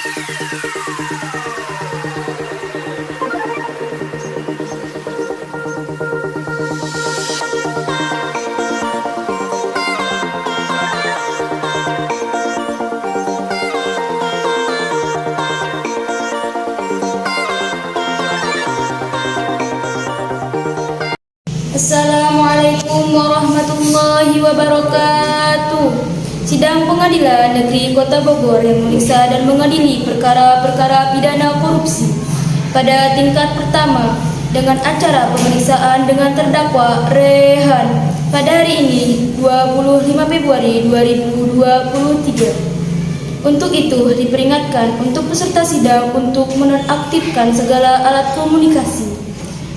Assalamualaikum warahmatullahi wabarakatuh. Sidang Pengadilan Negeri Kota Bogor yang memeriksa dan mengadili perkara-perkara pidana korupsi pada tingkat pertama dengan acara pemeriksaan dengan terdakwa Rehan pada hari ini 25 Februari 2023. Untuk itu diperingatkan untuk peserta sidang untuk menonaktifkan segala alat komunikasi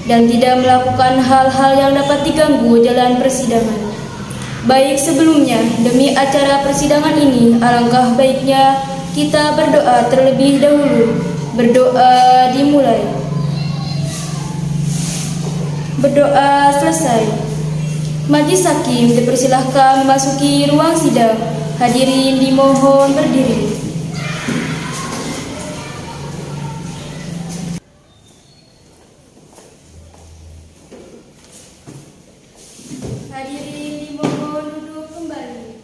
dan tidak melakukan hal-hal yang dapat diganggu jalan persidangan. Baik sebelumnya, demi acara persidangan ini, alangkah baiknya kita berdoa terlebih dahulu. Berdoa dimulai. Berdoa selesai. Majelis Hakim dipersilahkan memasuki ruang sidang. Hadirin dimohon berdiri. Hadirin dimohon duduk kembali.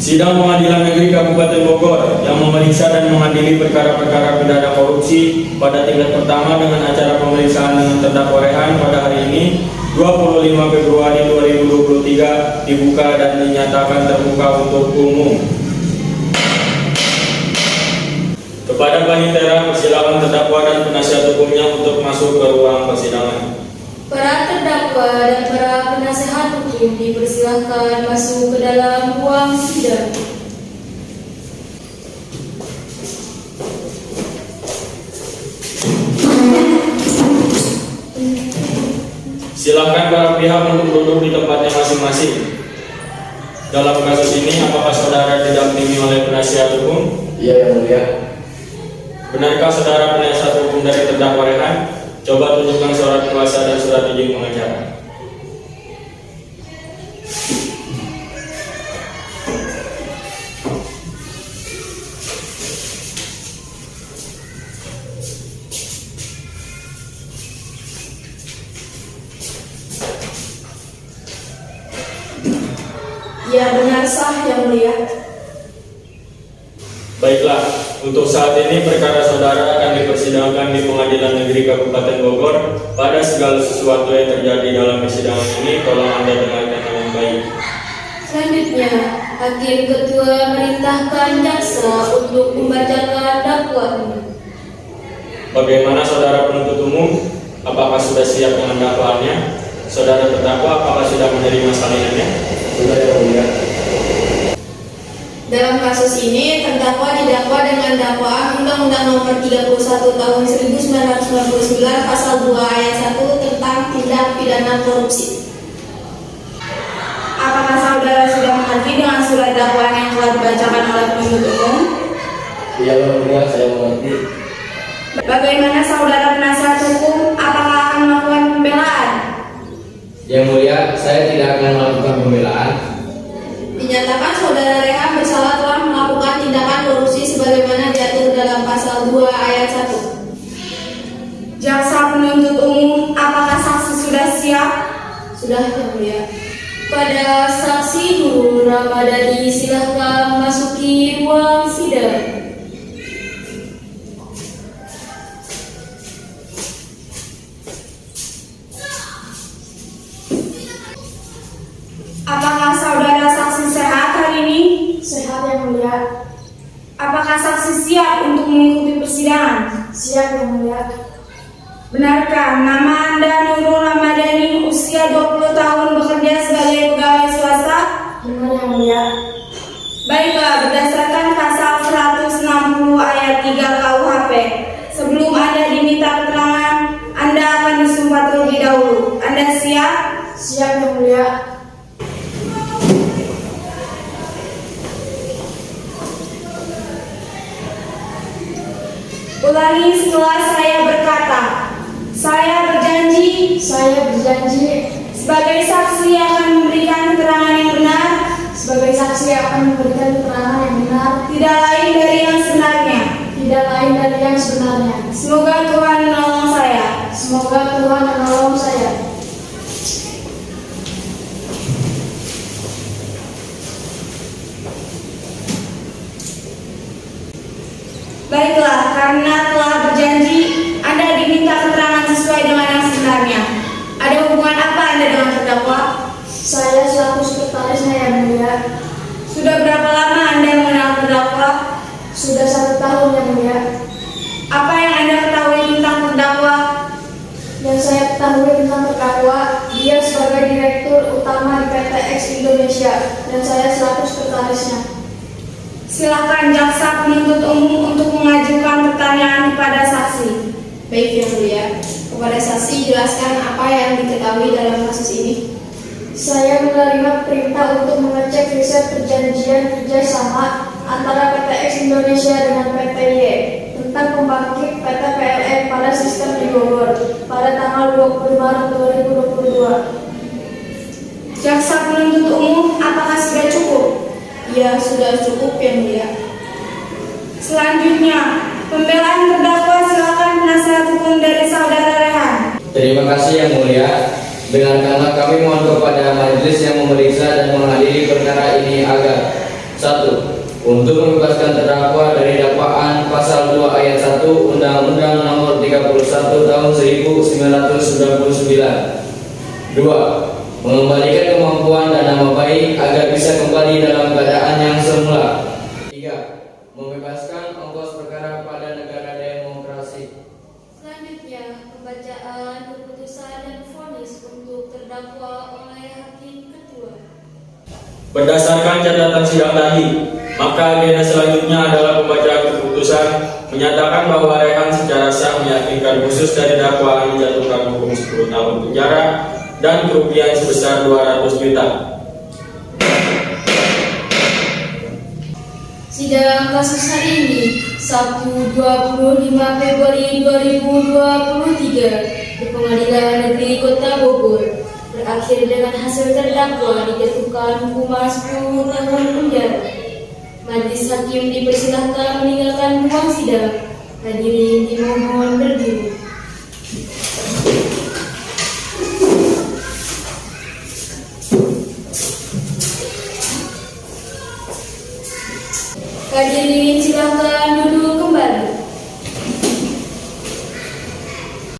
Sidang Pengadilan Negeri Kabupaten Bogor yang memeriksa dan mengadili perkara-perkara pidana korupsi pada tingkat pertama dengan acara pemeriksaan dengan terdakwa Rehan pada hari ini 25 Februari 2023 dibuka dan dinyatakan terbuka untuk umum. Kepada panitera, persilakan terdakwa dan penasihat hukumnya untuk masuk ke ruang persidangan. Para terdakwa dan para penasehat hukum dipersilahkan masuk ke dalam ruang sidang. Silakan para pihak untuk duduk di tempatnya masing-masing. Dalam kasus ini, apakah saudara didampingi oleh penasihat hukum? Iya, yang mulia. Benarkah saudara penasihat hukum dari terdakwa Rehan? Coba tunjukkan surat kuasa dan surat izin pengacara. Ya, benar sah yang mulia. Baiklah, untuk saat ini perkara saudara akan dipersidangkan di Pengadilan Negeri Kabupaten Bogor. Pada segala sesuatu yang terjadi dalam persidangan ini, tolong Anda dengarkan dengan baik. Selanjutnya, Hakim Ketua merintahkan jaksa untuk membacakan dakwaan. Bagaimana saudara penuntut umum? Apakah sudah siap dengan dakwaannya? Saudara terdakwa, apakah sudah menerima salinannya? Sudah, yang mulia. Dalam kasus ini, terdakwa didakwa dengan dakwaan Undang-Undang Nomor 31 Tahun 1999 Pasal 2 Ayat 1 tentang tindak pidana korupsi. Apakah saudara sudah mengerti dengan surat dakwaan yang telah dibacakan oleh penuntut umum? Iya, yang mulia, saya mengerti. Bagaimana saudara penasihat hukum? Apakah akan melakukan pembelaan? Yang mulia, saya tidak akan melakukan pembelaan. Dinyatakan saudara Rehan bersalah telah melakukan tindakan korupsi sebagaimana diatur dalam pasal 2 ayat 1. Jaksa penuntut umum, apakah saksi sudah siap? Sudah, yang mulia. Pada saksi Nurul Ramadhani, silahkan masuki ruang sidang. Apakah saudara saksi sehat hari ini? Sehat, yang mulia. Apakah saksi siap untuk mengikuti persidangan? Siap, yang mulia. Benarkah nama Anda Nurul Ramadhani, usia 20 tahun, bekerja sebagai pegawai swasta? Benar, yang mulia. Baiklah, berdasarkan pasal 160 ayat 3 KUHP, sebelum Anda diminta keterangan, Anda akan disumpah terlebih dahulu. Anda siap? Siap, yang mulia. Ulangi setelah saya berkata. Saya berjanji sebagai saksi akan memberikan keterangan yang benar, tidak dari yang sebenarnya. Semoga Tuhan menolong saya. Semoga Tuhan menolong saya. Baiklah, karena telah berjanji, Anda diminta keterangan sesuai dengan yang sebenarnya. Ada hubungan apa Anda dengan terdakwa? Saya selaku sekretarisnya yang mulia. Sudah berapa lama Anda mengenal terdakwa? Sudah 1 tahun yang mulia. Apa yang Anda ketahui tentang terdakwa? Yang saya ketahui tentang terdakwa, dia sebagai direktur utama di PT X Indonesia dan saya selaku sekretarisnya. Silakan jaksa penuntut umum untuk mengajukan pertanyaan kepada saksi. Baik yang mulia, kepada saksi jelaskan apa yang diketahui dalam kasus ini. Saya menerima perintah untuk mengecek riset perjanjian kerjasama antara PT X Indonesia dengan PT Y tentang pembangkit PT PLN pada sistem di Bogor pada tanggal 20 Maret 2022. Jaksa penuntut umum, apakah sudah cukup? Ya, sudah cukup yang mulia. Selanjutnya, pembelaan terdakwa, silakan penasihat hukum dari saudara Rehan. Terima kasih yang mulia. Dengarkanlah kami mohon kepada majelis yang memeriksa dan mengadili perkara ini agar 1. Untuk membebaskan terdakwa dari dakwaan pasal 2 ayat 1 Undang-Undang Nomor 31 Tahun 1999. 2. Mengembalikan kemampuan dan nama baik agar bisa kembali dalam keadaan yang semula. 3. Membebaskan ongkos perkara pada negara demokrasi. Selanjutnya, pembacaan keputusan dan vonis untuk terdakwa oleh Hakim Ketua. Berdasarkan catatan sidang tadi, maka agenda selanjutnya adalah pembacaan keputusan menyatakan bahwa Rehan secara sah meyakinkan khusus dari dakwaan menjatuhkan hukum 10 tahun penjara dan kerugian sebesar 200 juta. Sidang kasus hari ini, Sabtu 25 Februari 2023 di Pengadilan Negeri Kota Bogor, berakhir dengan hasil terdakwa dijatuhkan hukuman 10 tahun penjara. Majelis hakim dipersilahkan meninggalkan ruang sidang. Hadirin dimohon berdiri. Hadirin silakan